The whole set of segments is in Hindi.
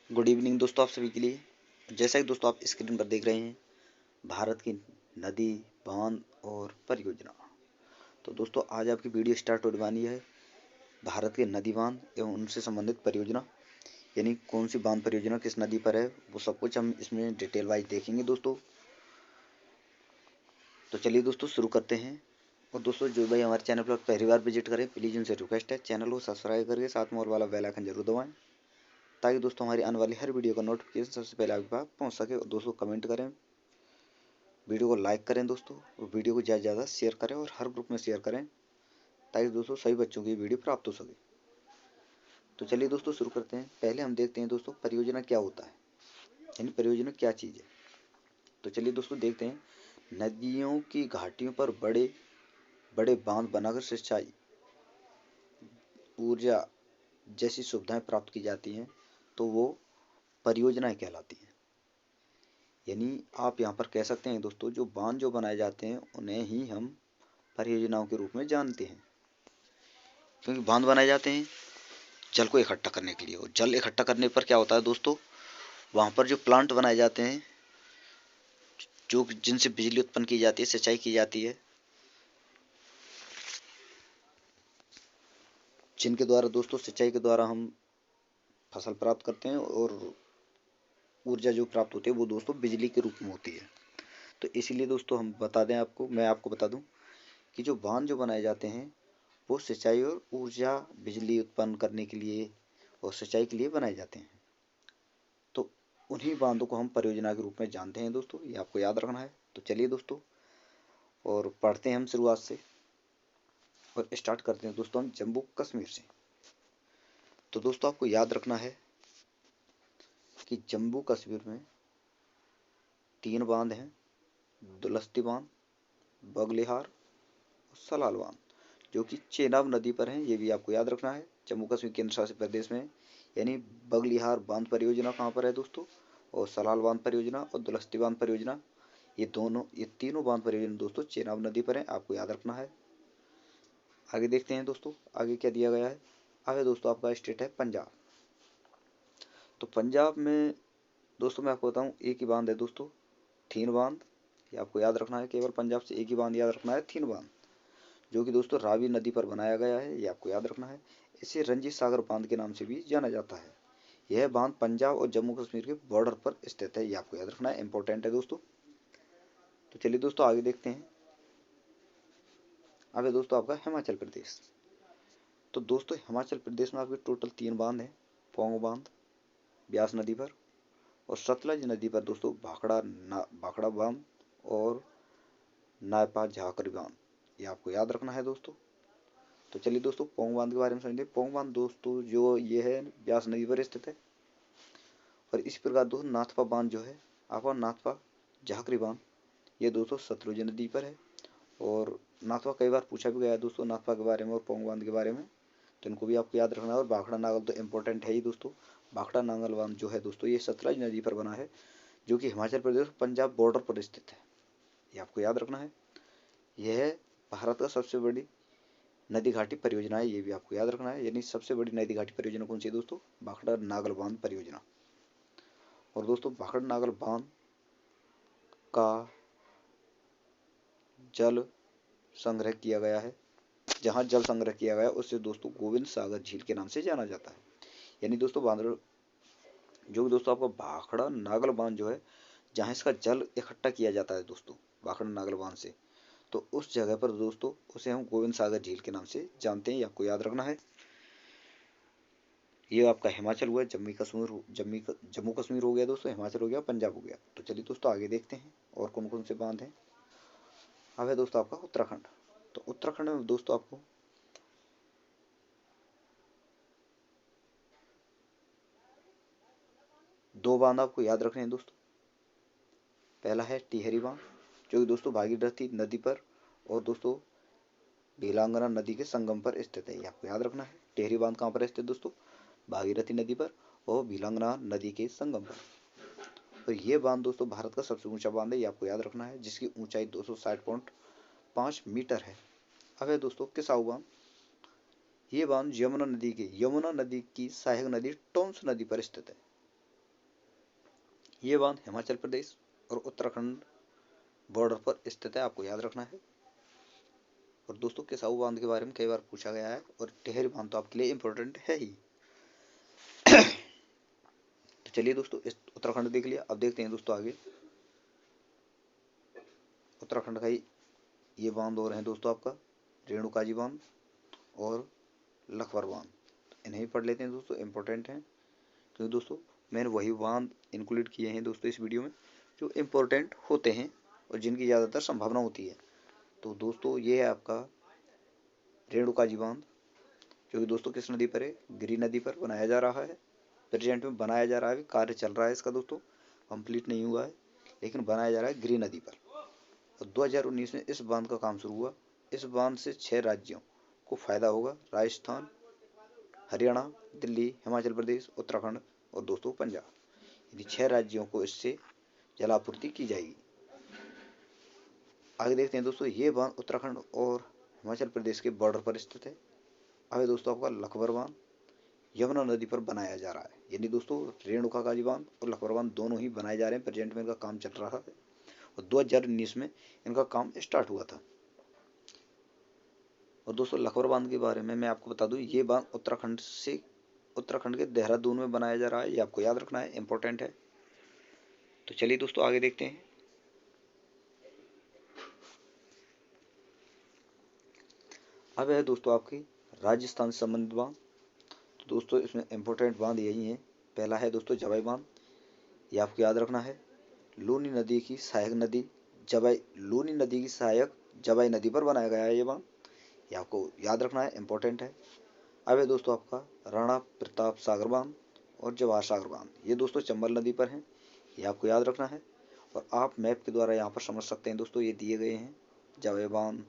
गुड इवनिंग दोस्तों, आप सभी के लिए। जैसा कि दोस्तों आप स्क्रीन पर देख रहे हैं, भारत की नदी, बांध और परियोजना। तो दोस्तों आज आपकी वीडियो स्टार्ट होने वाली है भारत के नदी, बांध एवं उनसे संबंधित परियोजना, यानी कौन सी बांध परियोजना किस नदी पर है, वो सब कुछ हम इसमें डिटेल वाइज देखेंगे दोस्तों। तो चलिए दोस्तों शुरू करते हैं। और दोस्तों जो भाई हमारे चैनल पर पहली बार विजिट करें, प्लीज़ उनसे रिक्वेस्ट है चैनल को सब्सक्राइब करके साथ में और वाला बेल आइकन जरूर दबाएं, ताकि दोस्तों हमारी आने वाली हर वीडियो का नोटिफिकेशन सबसे पहले आपके पास पहुंच सके। और दोस्तों कमेंट करें, वीडियो को लाइक करें दोस्तों, और वीडियो को ज़्यादा से ज़्यादा शेयर करें और हर ग्रुप में शेयर करें, ताकि दोस्तों सभी बच्चों की वीडियो प्राप्त हो सके। तो चलिए दोस्तों शुरू करते हैं। पहले हम देखते हैं दोस्तों परियोजना क्या होता है, यानी परियोजना क्या चीज़ है। तो चलिए दोस्तों देखते हैं। नदियों की घाटियों पर बड़े बड़े बांध बनाकर सिंचाई, ऊर्जा जैसी सुविधाएं प्राप्त की जाती हैं, तो वो परियोजनाएं कहलाती हैं। यानी आप यहाँ पर कह सकते हैं दोस्तों, जो बांध जो बनाए जाते हैं उन्हें ही हम परियोजनाओं के रूप में जानते हैं, क्योंकि बांध बनाए जाते हैं जल को इकट्ठा करने के लिए। और जल इकट्ठा करने पर क्या होता है दोस्तों, वहाँ पर जो प्लांट बनाए जाते हैं, जो जिनसे बिजली उत्पन्न की जाती है, सिंचाई की जाती है, जिनके द्वारा दोस्तों सिंचाई के द्वारा हम फसल प्राप्त करते हैं, और ऊर्जा जो प्राप्त होती है वो दोस्तों बिजली के रूप में होती है। तो इसीलिए दोस्तों हम बता दें आपको, मैं आपको बता दूं कि जो बांध जो बनाए जाते हैं वो सिंचाई और ऊर्जा बिजली उत्पन्न करने के लिए और सिंचाई के लिए बनाए जाते हैं। तो उन्हीं बांधों को हम परियोजना के रूप में जानते हैं दोस्तों, ये आपको याद रखना है। तो चलिए दोस्तों और पढ़ते हैं हम शुरुआत से, और स्टार्ट करते हैं दोस्तों हम जम्मू कश्मीर से। तो दोस्तों आपको याद रखना है कि जम्मू कश्मीर में 3 बांध हैं: दुलस्ती बांध, बगलिहार और सलाल बांध, जो कि चेनाब नदी पर हैं। ये भी आपको याद रखना है। जम्मू कश्मीर केंद्र शासित प्रदेश में, यानी बगलिहार बांध परियोजना कहाँ पर है दोस्तों, और सलाल बांध परियोजना और दुलस्ती बांध परियोजना, ये तीनों बांध परियोजना दोस्तों चेनाब नदी पर है, आपको याद रखना है। आगे देखते हैं दोस्तों, आगे क्या दिया गया है। आगे दोस्तों आपका स्टेट है पंजाब। तो पंजाब में दोस्तों मैं आपको बताऊं, एक ही बांध है दोस्तों, थीन बांध। ये आपको याद रखना है, केवल पंजाब से एक ही बांध याद रखना है, थीन बांध, जो कि दोस्तों रावी नदी पर बनाया गया है। ये आपको याद रखना है। इसे रंजीत सागर बांध के नाम से भी जाना जाता है। यह बांध पंजाब और जम्मू कश्मीर के बॉर्डर पर स्थित है। ये आपको याद रखना है, इंपॉर्टेंट है दोस्तों। तो चलिए दोस्तों आगे देखते हैं। आगे दोस्तों आपका हिमाचल प्रदेश। तो दोस्तों हिमाचल प्रदेश में आपके टोटल 3 बांध हैं: पौंग बांध ब्यास नदी पर, और सतलज नदी पर दोस्तों भाखड़ा बांध और नायपा झाकरी बांध। ये आपको याद रखना है दोस्तों। तो चलिए दोस्तों पौंग बांध के बारे में समझते हैं। पौंग बांध दोस्तों जो ये है ब्यास नदी पर स्थित है। और इस प्रकार दोस्तों नाथपा बांध जो है आपका, नाथपा झाकरी बांध, ये दोस्तों सतलुज नदी पर है। और नाथपा कई बार पूछा भी गया है दोस्तों, नाथपा के बारे में और पौंग बांध के बारे में, तो इनको भी आपको याद रखना है। और भाखड़ा नागल तो इम्पोर्टेंट है ही दोस्तों। भाखड़ा नागल बांध जो है दोस्तों ये सतलज नदी पर बना है, जो कि हिमाचल प्रदेश पंजाब बॉर्डर पर स्थित है। ये आपको याद रखना है। यह भारत का सबसे बड़ी नदी घाटी परियोजना है, ये भी आपको याद रखना है। यानी सबसे बड़ी नदी घाटी परियोजना कौन सी है दोस्तों, भाखड़ा नागल बांध परियोजना। और दोस्तों भाखड़ा नागल बांध का जल संग्रह किया गया है, जहां जल संग्रह किया गया उससे दोस्तों गोविंद सागर झील के नाम से जाना जाता है। यानी दोस्तों बांध जो दोस्तों आपका भाखड़ा नागल बांध जो है, जहां इसका जल इकट्ठा किया जाता है दोस्तों भाखड़ा नागल बांध से, तो उस जगह पर दोस्तों उसे हम गोविंद सागर झील के नाम से जानते हैं। ये आपको याद रखना है। ये आपका हिमाचल हुआ, जम्मू कश्मीर हो गया दोस्तों, हिमाचल हो गया, पंजाब हो गया। तो चलिए दोस्तों आगे देखते हैं और कौन कौन से बांध हैं। अब है दोस्तों आपका उत्तराखंड। तो उत्तराखंड में दोस्तों आपको दो बांध आपको याद रखने हैं दोस्तों। पहला है टिहरी बांध, जो कि दोस्तों भागीरथी नदी पर और दोस्तों भीलांगना नदी के संगम पर स्थित है। ये आपको याद रखना है। टिहरी बांध कहाँ पर स्थित है दोस्तों, भागीरथी नदी पर और भीलांगना नदी के संगम पर। तो ये बांध दोस्तों भारत का सबसे ऊंचा बांध है, ये आपको याद रखना है, जिसकी ऊंचाई 260.5 मीटर है। अब है दोस्तों किसाऊ बांध। ये बांध यमुना नदी की सहायक नदी टोंस नदी पर स्थित है। ये बांध हिमाचल प्रदेश और उत्तराखंड बॉर्डर पर स्थित है, आपको याद रखना है। और दोस्तों किसाऊ बांध के बारे में कई बार पूछा गया है, और टिहरी बांध तो आपके लिए इंपॉर्टेंट है ही। तो चलिए दोस्तों, इस उत्तराखंड देख लिया, अब देखते हैं दोस्तों आगे उत्तराखंड का ही ये बांध और है दोस्तों आपका रेणुका जी बांध और लखवर बांध। इन्हें भी पढ़ लेते हैं दोस्तों, इंपॉर्टेंट हैं, क्योंकि दोस्तों मैंने वही बांध इंक्लूड किए हैं दोस्तों इस वीडियो में जो इम्पोर्टेंट होते हैं और जिनकी ज़्यादातर संभावना होती है। तो दोस्तों ये है आपका रेणुका जी बांध, जो कि दोस्तों किस नदी पर है, गिरी नदी पर बनाया जा रहा है। प्रेजेंट में बनाया जा रहा है, कार्य चल रहा है इसका दोस्तों, कंप्लीट नहीं हुआ है, लेकिन बनाया जा रहा है गिरी नदी पर। और 2019 में इस बांध का काम शुरू हुआ। इस बांध से 6 राज्यों को फायदा होगा, राजस्थान, हरियाणा, दिल्ली, हिमाचल प्रदेश, उत्तराखंड और दोस्तों पंजाब। यदि 6 राज्यों को इससे जलापूर्ति की जाएगी। आगे देखते हैं दोस्तों, ये बांध उत्तराखंड और हिमाचल प्रदेश के बॉर्डर पर स्थित है। अब है दोस्तों आपका लखवर बांध, यमुना नदी पर बनाया जा रहा है। यानी दोस्तों रेणुका का बांध और लखवर बांध दोनों ही बनाए जा रहे हैं, प्रेजेंट में इनका काम चल रहा है और 2019 में इनका काम स्टार्ट हुआ था। और दोस्तों लखवर बांध के बारे में मैं आपको बता दूं, ये बांध उत्तराखंड के देहरादून में बनाया जा रहा है, ये आपको याद रखना है, इंपॉर्टेंट है। तो चलिए दोस्तों आगे देखते हैं। अब है दोस्तों आपकी राजस्थान से संबंधित बांध। तो दोस्तों इसमें इंपॉर्टेंट बांध यही है। पहला है दोस्तों जवाई बांध, ये आपको याद रखना है। लूनी नदी की सहायक नदी जवाई नदी पर बनाया गया है ये बांध, ये आपको याद रखना है, इंपॉर्टेंट है। अब है दोस्तों आपका राणा प्रताप सागर बांध और जवाहर सागर बांध, ये दोस्तों चंबल नदी पर है, ये आपको याद रखना है। और आप मैप के द्वारा यहाँ पर समझ सकते हैं दोस्तों, ये दिए गए हैं जवाई बांध,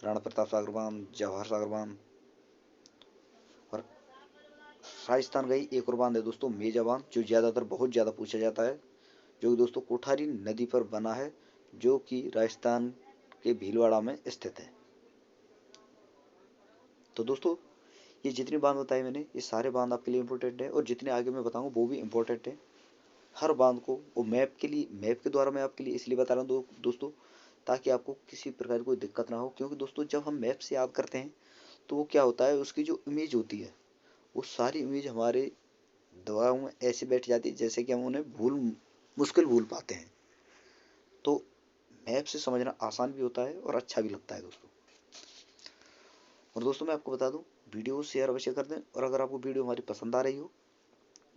राणा प्रताप सागर बांध, जवाहर सागर बांध। और राजस्थान का ही एक और बांध है दोस्तों मेजा बांध, जो ज्यादातर बहुत ज्यादा पूछा जाता है, जो दोस्तों कोठारी नदी पर बना है, जो कि राजस्थान के भीलवाड़ा में स्थित है। तो दोस्तों ये जितने बांध बताए मैंने, ये सारे बांध आपके लिए इंपॉर्टेंट है, और जितने आगे मैं बताऊंगा वो भी इंपॉर्टेंट है। हर बांध को वो मैप के द्वारा मैं आपके लिए इसलिए बता रहा हूँ दोस्तों, ताकि आपको किसी प्रकार की कोई दिक्कत ना हो। क्योंकि दोस्तों जब हम मैप से याद करते हैं तो वो क्या होता है, उसकी जो इमेज होती है वो सारी इमेज हमारे दिमाग में ऐसे बैठ जाती है जैसे कि हम उन्हें मुश्किल भूल पाते हैं। तो मैप से समझना आसान भी होता है और अच्छा भी लगता है दोस्तों। और दोस्तों मैं आपको बता दूं, वीडियो को शेयर अवश्य कर दें, और अगर आपको वीडियो हमारी पसंद आ रही हो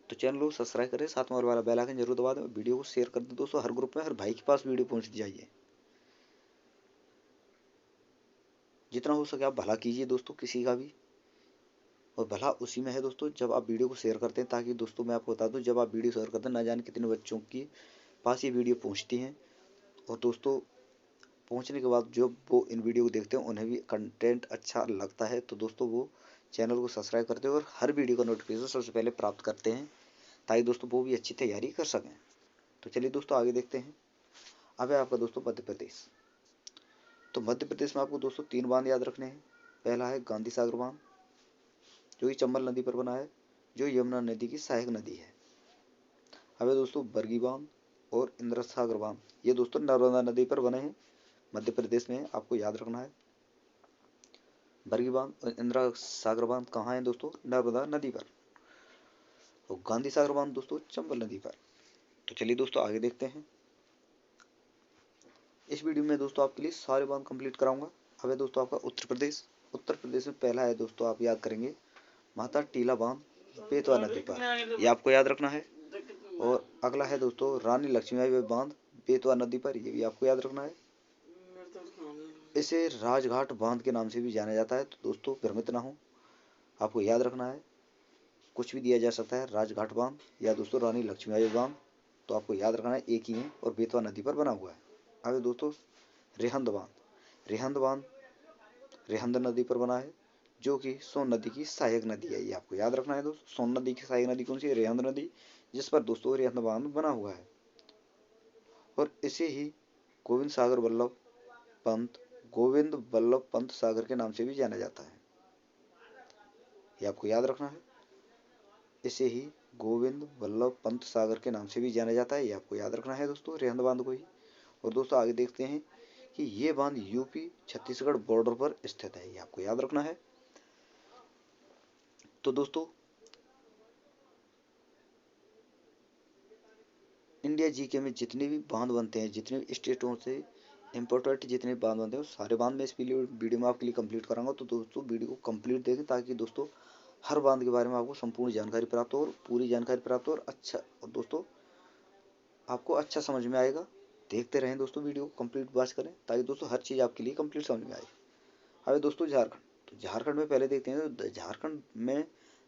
तो चैनल को सब्सक्राइब करें, साथ में और वाला बेल आइकन जरूर दबा दें, वीडियो को शेयर कर दें दोस्तों, हर ग्रुप में, हर भाई के पास वीडियो पहुंच जाइए। जितना हो सके आप भला कीजिए दोस्तों किसी का भी, और भला उसी में है दोस्तों जब आप वीडियो को शेयर करते हैं। ताकि दोस्तों मैं आपको बता दूं, जब आप वीडियो शेयर करते हैं, ना जाने कितने बच्चों के पास ये वीडियो पहुंचती हैं, और दोस्तों पहुंचने के बाद जब वो इन वीडियो को देखते हैं उन्हें भी कंटेंट अच्छा लगता है, तो दोस्तों वो चैनल को सब्सक्राइब करते हैं और हर वीडियो का नोटिफिकेशन सबसे पहले प्राप्त करते हैं, ताकि दोस्तों वो भी अच्छी तैयारी कर सकें। तो चलिए दोस्तों आगे देखते हैं। अब है आपका दोस्तों मध्य प्रदेश। तो मध्य प्रदेश में आपको दोस्तों 3 बांध याद रखने हैं। पहला है गांधी सागर बांध, जो कि चंबल नदी पर बना है, जो यमुना नदी की सहायक नदी है। अब है दोस्तों बरगी बांध और इंदिरा सागर बांध, ये दोस्तों नर्मदा नदी पर बने हैं, मध्य प्रदेश में, आपको याद रखना है। बरगी बांध और इंदिरा सागर बांध कहाँ है दोस्तों, नर्मदा नदी पर। और गांधी सागर बांध दोस्तों चंबल नदी पर। तो चलिए दोस्तों आगे देखते हैं। इस वीडियो में दोस्तों आपके लिए सारे बांध कंप्लीट कराऊंगा। अब है दोस्तों आपका उत्तर प्रदेश। उत्तर प्रदेश में पहला है दोस्तों, आप याद करेंगे, माता टीला बांध बेतवा नदी पर, ये आपको याद रखना है। और अगला है दोस्तों रानी लक्ष्मीबाई बांध बेतवा नदी पर, ये भी आपको याद रखना है। इसे राजघाट बांध के नाम से भी जाना जाता है, तो दोस्तों भ्रमित ना हो, आपको याद रखना है, कुछ भी दिया जा सकता है, राजघाट बांध या दोस्तों रानी लक्ष्मीबाई बांध, तो आपको याद रखना है एक ही है और बेतवा नदी पर बना हुआ है। आगे दोस्तों रेहंद बांध, रेहंद नदी पर बना है, जो कि सोन नदी की सहायक नदी है, ये आपको याद रखना है दोस्तों। सोन नदी की सहायक नदी कौन सी है, रेहंद नदी, जिस पर दोस्तों रेहंद बांध बना हुआ है। और इसे ही गोविंद वल्लभ पंत सागर के नाम से भी जाना जाता है, ये आपको याद रखना है। इसे ही गोविंद वल्लभ पंत सागर के नाम से भी जाना जाता है, ये आपको याद रखना है दोस्तों, रिहंद बांध को ही। और दोस्तों आगे देखते हैं कि ये बांध यूपी छत्तीसगढ़ बॉर्डर पर स्थित है, ये आपको याद रखना है। तो दोस्तों इंडिया जीके में जितने भी बांध बनते हैं, जितने भी स्टेटों से इम्पोर्टेंट जितने भी बांध बनते हैं, सारे बांध मैं इस वीडियो में आपके लिए कंप्लीट कराऊंगा। तो दोस्तों वीडियो को कंप्लीट देखें ताकि दोस्तों हर बांध के बारे में आपको संपूर्ण जानकारी प्राप्त हो और पूरी जानकारी प्राप्त हो और अच्छा, और दोस्तों आपको अच्छा समझ में आएगा। देखते रहें दोस्तों, वीडियो को कंप्लीट वॉच करें ताकि दोस्तों हर चीज़ आपके लिए कंप्लीट समझ में आए। अब दोस्तों झारखंड, तो झारखंड में पहले देखते हैं, तो झारखंड में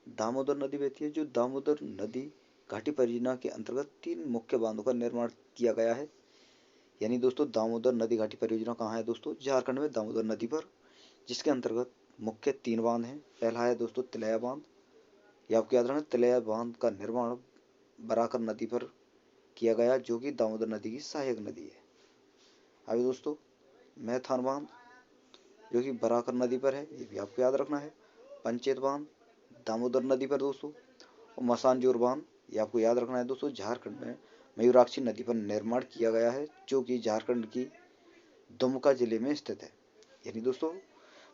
दामोदर नदी बहती है। जो दामोदर नदी घाटी परियोजना के अंतर्गत 3 मुख्य बांधों का निर्माण किया गया है। यानी दोस्तों दामोदर नदी घाटी परियोजना कहाँ है दोस्तों? झारखंड में दामोदर नदी पर, जिसके अंतर्गत मुख्य 3 बांध हैं। पहला है दोस्तों तिलैया बांध, ये आपको याद रखना, तिलैया बांध का निर्माण बराकर नदी पर किया गया, जो कि दामोदर नदी की सहायक नदी है। अभी दोस्तों मैथान बांध, जो कि बराकर नदी पर है, ये भी आपको याद रखना है। पंचेत बांध दामोदर नदी पर दोस्तों, और मसानजोर बांध, ये आपको याद रखना है दोस्तों, झारखंड में मयूराक्षी नदी पर निर्माण किया गया है, जो कि झारखंड की दुमका जिले में स्थित है। यानी दोस्तों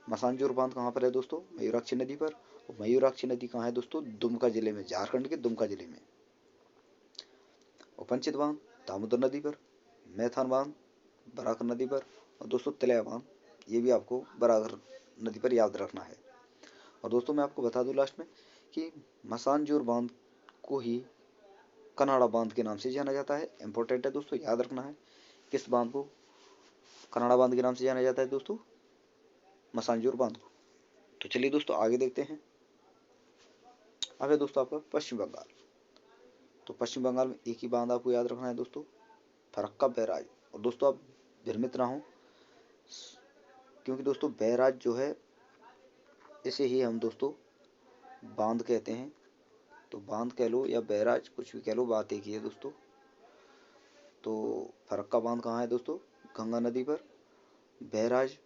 मसानजोर बांध कहाँ पर है दोस्तों? मयूराक्षी नदी पर। और मयूराक्षी नदी कहाँ है दोस्तों? दुमका जिले में, झारखंड के दुमका जिले में। और पंचित बांध दामोदर नदी पर, मैथान बांध बराकर नदी पर, और दोस्तों तिलैया बांध ये भी आपको बराकर नदी पर याद रखना है। और दोस्तों मैं आपको बता दूं लास्ट में कि मसानजोर बांध को ही कनाड़ा बांध के नाम से जाना जाता है। इंपॉर्टेंट है दोस्तों, याद रखना है। किस बांध को कनाड़ा बांध के नाम से जाना जाता है दोस्तों? मसानजोर बांध को। तो चलिए दोस्तों आगे देखते हैं। अब है दोस्तों आपका पश्चिम बंगाल। तो पश्चिम बंगाल में एक ही बांध आपको याद रखना है दोस्तों, फरक्का बैराज। और दोस्तों आप भ्रमित ना हो, क्योंकि दोस्तों बैराज जो है इसे ही हम दोस्तों बांध कहते हैं। तो बांध कह लो या बैराज, कुछ भी कह लो, बात एक ही है दोस्तों। तो फरक्का बांध कहाँ है दोस्तों? गंगा नदी पर। बैराज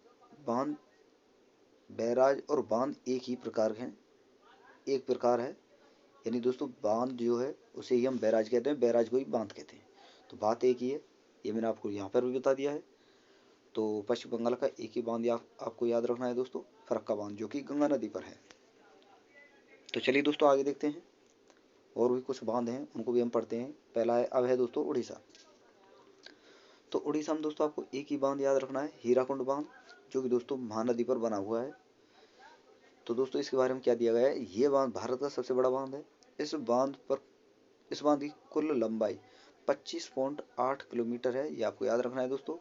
बांध, बैराज और बांध एक ही प्रकार हैं, एक प्रकार है। यानी दोस्तों बांध जो है उसे ही हम बैराज कहते हैं, बैराज को ही बांध कहते हैं। तो बात एक ही है, ये मैंने आपको यहाँ पर भी बता दिया है। तो पश्चिम बंगाल का एक ही बांध आपको याद रखना है दोस्तों, फरक्का बांध, जो कि गंगा नदी पर है। तो चलिए दोस्तों आगे देखते हैं, और भी कुछ बांध हैं उनको भी हम पढ़ते हैं। पहला है, अब है दोस्तों उड़ीसा। तो उड़ीसा में दोस्तों आपको एक ही बांध याद रखना है, हीराकुंड बांध, जो कि दोस्तों महानदी पर बना हुआ है। तो दोस्तों इसके बारे में क्या दिया गया है? ये बांध भारत का सबसे बड़ा बांध है। इस बांध की कुल लंबाई 25.8 किलोमीटर है, ये आपको याद रखना है दोस्तों।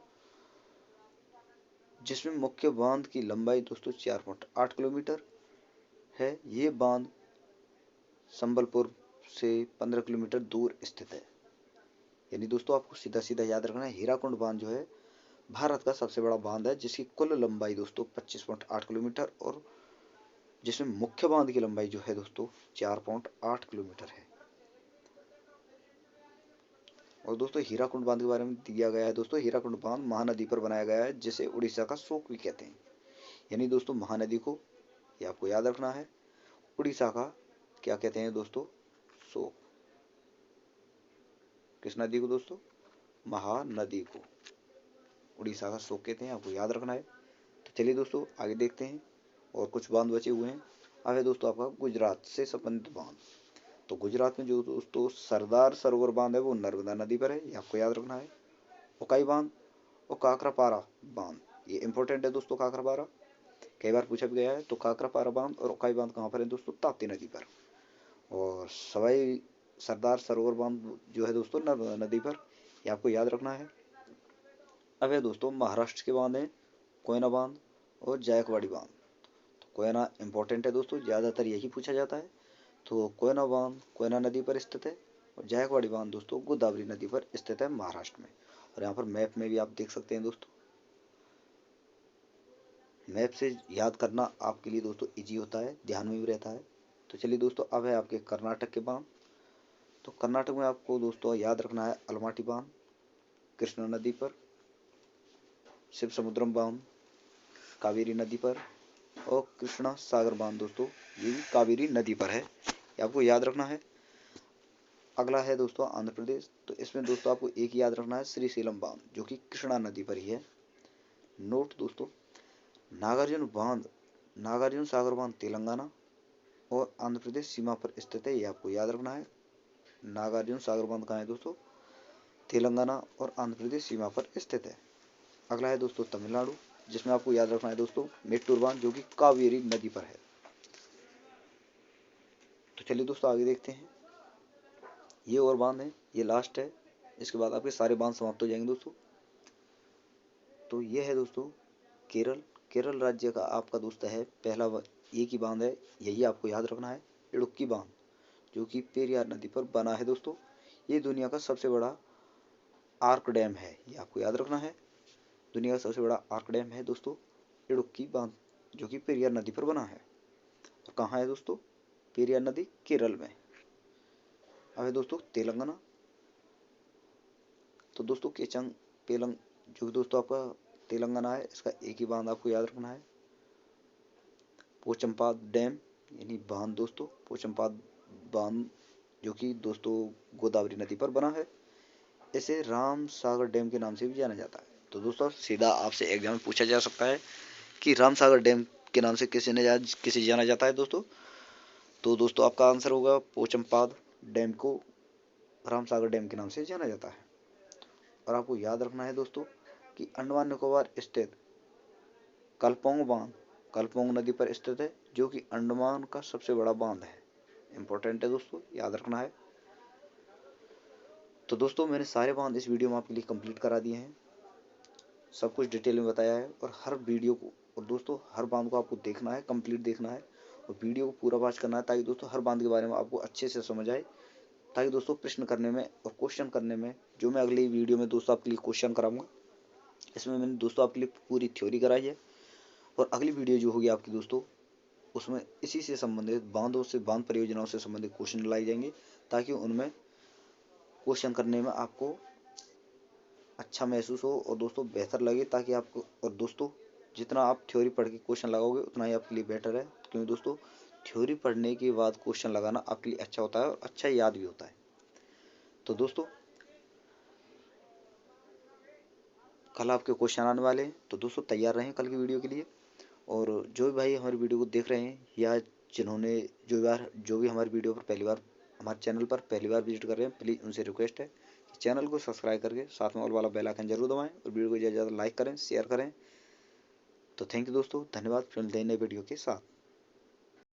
जिसमें मुख्य बांध की लंबाई दोस्तों 4.8 किलोमीटर है। ये बांध संबलपुर से 15 किलोमीटर दूर स्थित है। यानी दोस्तों आपको सीधा सीधा याद रखना है, हीराकुंड बांध जो है भारत का सबसे बड़ा बांध है, जिसकी कुल लंबाई दोस्तों 25.8 किलोमीटर, और जिसमें मुख्य बांध की लंबाई जो है दोस्तों 4.8 किलोमीटर है। और दोस्तों हीराकुंड बांध के बारे में दिया गया है दोस्तों, हीराकुंड बांध महानदी पर बनाया गया है, जिसे उड़ीसा का शोक भी कहते हैं। यानी दोस्तों महानदी को, ये आपको याद रखना है, उड़ीसा का क्या कहते हैं दोस्तों? शोक। किस नदी को दोस्तों? महानदी को उड़ीसा का शोक कहते हैं, आपको याद रखना है। तो चलिए दोस्तों आगे देखते हैं, और कुछ बांध बचे हुए हैं। अब है दोस्तों आपका गुजरात से संबंधित बांध। तो गुजरात में जो दोस्तों सरदार सरोवर बांध है वो नर्मदा नदी पर है, ये आपको याद रखना है। उकाई बांध और काकरापारा बांध, ये इंपॉर्टेंट है दोस्तों। काकरापारा कई बार पूछा भी गया है। तो काकरापारा बांध और उकाई बांध कहाँ पर है दोस्तों? ताप्ती नदी पर। और सवाई सरदार सरोवर बांध जो है दोस्तों नर्मदा नदी पर, ये आपको याद रखना है। अब है दोस्तों महाराष्ट्र के बांध हैं, कोयना बांध और जायकवाड़ी बांध। तो कोयना इंपॉर्टेंट है दोस्तों, ज़्यादातर यही पूछा जाता है। तो कोयना बांध कोयना नदी पर स्थित है, और जायकवाड़ी बांध दोस्तों गोदावरी नदी पर स्थित है महाराष्ट्र में। और यहाँ पर मैप में भी आप देख सकते हैं दोस्तों। मैप से याद करना आपके लिए दोस्तों इजी होता है, ध्यान में भी रहता है। तो चलिए दोस्तों अब है आपके कर्नाटक के बांध। तो कर्नाटक में आपको दोस्तों याद रखना है अलमाटी बांध कृष्णा नदी पर, शिव समुद्रम बांध कावेरी नदी पर, और कृष्णा सागर बांध दोस्तों ये भी कावेरी नदी पर है, ये आपको याद रखना है। अगला है दोस्तों आंध्र प्रदेश। तो इसमें दोस्तों आपको एक याद रखना है, श्रीशैलम बांध, जो कि कृष्णा नदी पर ही है। नोट दोस्तों, नागार्जुन सागर बांध तेलंगाना और आंध्र प्रदेश सीमा पर स्थित है, ये आपको याद रखना है। नागार्जुन सागर बांध कहाँ है दोस्तों? तेलंगाना और आंध्र प्रदेश सीमा पर स्थित है। अगला है दोस्तों तमिलनाडु, जिसमें आपको याद रखना है दोस्तों मेट्टूर बांध, जो कि कावेरी नदी पर है। तो चलिए दोस्तों आगे देखते हैं। ये और बांध है, ये लास्ट है, इसके बाद आपके सारे बांध समाप्त हो जाएंगे दोस्तों। तो ये है दोस्तों केरल। केरल राज्य का आपका दोस्त है पहला एक ही बांध है, यही आपको याद रखना है, इडुक्की बांध, जो कि पेरियार नदी पर बना है दोस्तों। ये दुनिया का सबसे बड़ा आर्क डैम है, ये आपको याद रखना है। दुनिया का सबसे बड़ा आर्क डैम है दोस्तों इडुक्की बांध, जो कि पेरियार नदी पर बना है। और कहाँ है दोस्तों? पेरियार नदी केरल में। अब है दोस्तों तेलंगाना। तो दोस्तों केचंग पेलंग, जो दोस्तों आपका तेलंगाना है, इसका एक ही बांध आपको याद रखना है, पोचमपाद डैम, यानी बांध दोस्तों पोचमपाद बांध, जो कि दोस्तों गोदावरी नदी पर बना है। इसे राम सागर डैम के नाम से भी जाना जाता है। तो दोस्तों सीधा आपसे एग्जाम में पूछा जा सकता है कि राम सागर डैम के नाम से किसे जाना जाता है दोस्तों? तो दोस्तों आपका आंसर होगा पोचमपाद डैम को राम सागर डैम के नाम से जाना जाता है। और आपको याद रखना है दोस्तों कि अंडमान निकोबार स्थित कलपोंग बांध कलपोंग नदी पर स्थित है, जो कि अंडमान का सबसे बड़ा बांध है। इंपॉर्टेंट है दोस्तों, याद रखना है। तो दोस्तों मैंने सारे बांध इस वीडियो में आपके लिए कंप्लीट करा दिए हैं, सब कुछ डिटेल में बताया है। और हर वीडियो को, और दोस्तों हर बांध को आपको देखना है, कंप्लीट देखना है और वीडियो को पूरा वॉच करना है, ताकि दोस्तों हर बांध के बारे में आपको अच्छे से समझ आए, ताकि दोस्तों प्रश्न करने में और क्वेश्चन करने में, जो मैं अगली वीडियो में दोस्तों आपके लिए क्वेश्चन कराऊंगा, इसमें मैंने दोस्तों आपके लिए पूरी थ्योरी कराई है। और अगली वीडियो जो होगी आपकी दोस्तों, उसमें इसी से संबंधित बांध परियोजनाओं से संबंधित क्वेश्चन लाई जाएंगे, ताकि उनमें क्वेश्चन करने में आपको अच्छा महसूस हो और दोस्तों बेहतर लगे, ताकि आपको, और दोस्तों जितना आप थ्योरी पढ़ के क्वेश्चन लगाओगे उतना ही आपके लिए बेटर है, क्योंकि दोस्तों थ्योरी पढ़ने के बाद क्वेश्चन लगाना आपके लिए अच्छा होता है और अच्छा याद भी होता है। तो दोस्तों कल आपके क्वेश्चन आने वाले हैं, तो दोस्तों तैयार रहें कल की वीडियो के लिए। और जो भी भाई हमारी वीडियो को देख रहे हैं, या जिन्होंने जो भी हमारी वीडियो पर पहली बार, हमारे चैनल पर पहली बार विजिट कर रहे हैं, प्लीज़ उनसे रिक्वेस्ट है कि चैनल को सब्सक्राइब करके साथ में ऑल वाला बेल आइकन जरूर दबाएं और वीडियो को ज़्यादा से ज़्यादा लाइक करें, शेयर करें। तो थैंक यू दोस्तों, धन्यवाद। फिर मिलते हैं नए वीडियो के साथ।